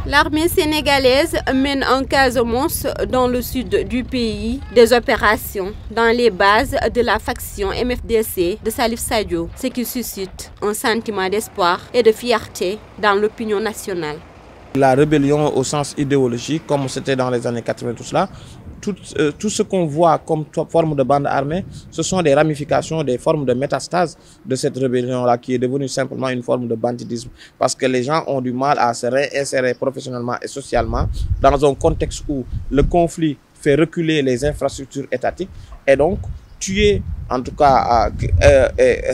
L'armée sénégalaise mène en Casamance, dans le sud du pays, des opérations dans les bases de la faction MFDC de Salif Sadio, ce qui suscite un sentiment d'espoir et de fierté dans l'opinion nationale. La rébellion au sens idéologique, comme c'était dans les années 80, tout cela, tout ce qu'on voit comme forme de bande armée, ce sont des ramifications, des formes de métastase de cette rébellion-là qui est devenue simplement une forme de banditisme. Parce que les gens ont du mal à se réinsérer professionnellement et socialement dans un contexte où le conflit fait reculer les infrastructures étatiques et donc tuer, en tout cas,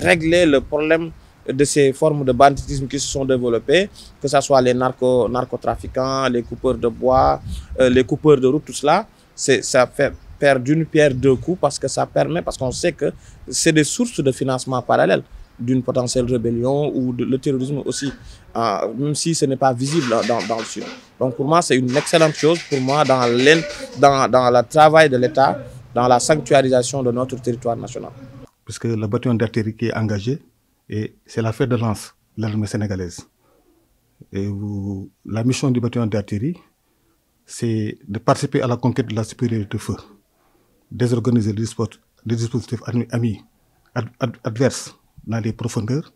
régler le problème de ces formes de banditisme qui se sont développées, que ce soit les narcotrafiquants, les coupeurs de bois, les coupeurs de route, tout cela. Ça fait perdre d'une pierre deux coups parce que ça permet, parce qu'on sait que c'est des sources de financement parallèles d'une potentielle rébellion ou le terrorisme aussi, même si ce n'est pas visible dans le sud. Donc pour moi, c'est une excellente chose pour moi dans le travail de l'État, dans la sanctuarisation de notre territoire national. Parce que le bataillon d'artillerie qui est engagé, c'est la fête de lance de l'armée sénégalaise. Et la mission du bataillon d'artillerie, c'est de participer à la conquête de la supériorité de feu, désorganiser les dispositifs adverses dans les profondeurs,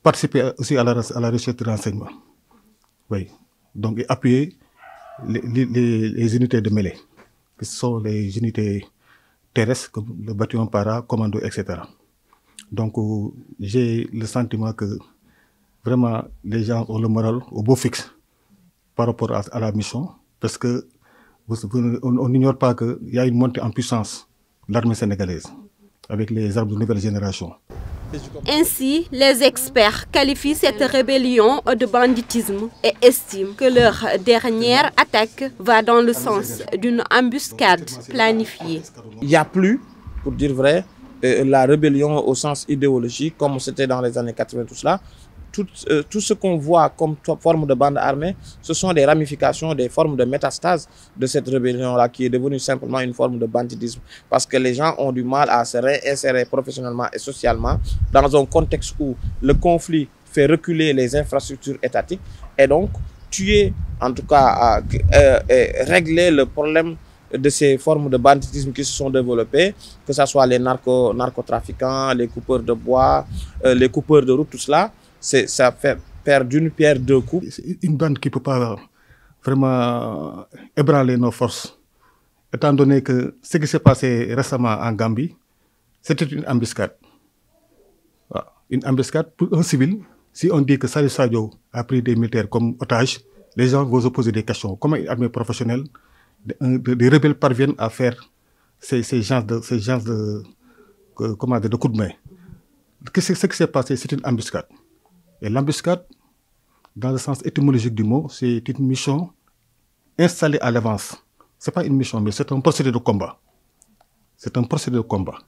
participer aussi à la recherche de renseignements. Oui. Donc appuyer les unités de mêlée, qui sont les unités terrestres, comme le bataillon para, commando, etc. Donc j'ai le sentiment que vraiment les gens ont le moral au beau fixe par rapport à la mission, parce que on n'ignore pas qu'il y a une montée en puissance de l'armée sénégalaise avec les armes de nouvelle génération. Ainsi, les experts qualifient cette rébellion de banditisme et estiment que leur dernière attaque va dans le sens d'une embuscade planifiée. Il n'y a plus, pour dire vrai, la rébellion au sens idéologique, comme c'était dans les années 80, tout cela. Tout ce qu'on voit comme forme de bande armée, ce sont des ramifications, des formes de métastase de cette rébellion-là qui est devenue simplement une forme de banditisme. Parce que les gens ont du mal à se réinsérer professionnellement et socialement dans un contexte où le conflit fait reculer les infrastructures étatiques et donc tuer, en tout cas, régler le problème de ces formes de banditisme qui se sont développées, que ce soit les narcotrafiquants, les coupeurs de bois, les coupeurs de route, tout cela. Ça fait perdre d'une pierre deux coups. C'est une bande qui ne peut pas vraiment ébranler nos forces, étant donné que ce qui s'est passé récemment en Gambie, c'était une embuscade. Une embuscade pour un civil. Si on dit que Salif Sadio a pris des militaires comme otages, les gens vont se poser des questions. Comment une armée professionnelle, des rebelles parviennent à faire ces genres de coups de main? Ce qui s'est passé, c'est une embuscade. Et l'embuscade, dans le sens étymologique du mot, c'est une mission installée à l'avance. Ce n'est pas une mission, mais c'est un procédé de combat. C'est un procédé de combat.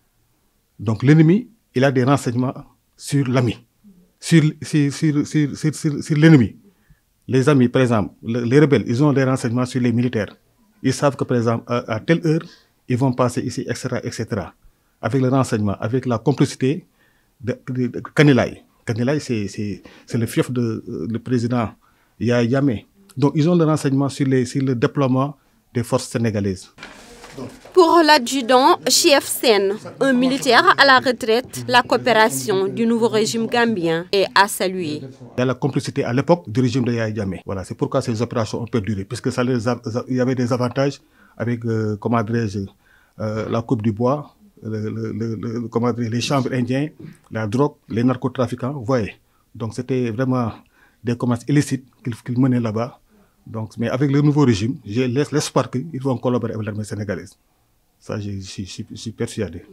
Donc l'ennemi, il a des renseignements sur l'ami, sur l'ennemi. Les amis, par exemple, les rebelles, ils ont des renseignements sur les militaires. Ils savent que, par exemple, à telle heure, ils vont passer ici, etc., etc. Avec le renseignement, avec la complicité de Kanilaï. Kanilaï, c'est le fief du président Yahya Jammeh. Donc, ils ont le renseignement sur le déploiement des forces sénégalaises. Pour l'adjudant chef Sen, un militaire à la retraite, la coopération du nouveau régime gambien est à saluer. Il y a la complicité à l'époque du régime de Yahya Jammeh. Voilà, c'est pourquoi ces opérations ont perduré, puisque il y avait des avantages avec, comment dirais-je, la coupe du bois, les chambres indiens, la drogue, les narcotrafiquants, vous voyez. Donc c'était vraiment des commerces illicites qu'ils menaient là-bas. Mais avec le nouveau régime, j'ai l'espoir qu'ils vont collaborer avec l'armée sénégalaise. Ça, je suis persuadé.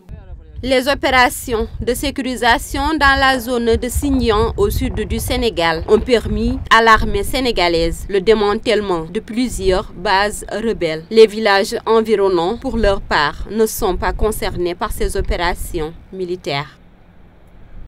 Les opérations de sécurisation dans la zone de Sindian au sud du Sénégal ont permis à l'armée sénégalaise le démantèlement de plusieurs bases rebelles. Les villages environnants, pour leur part, ne sont pas concernés par ces opérations militaires.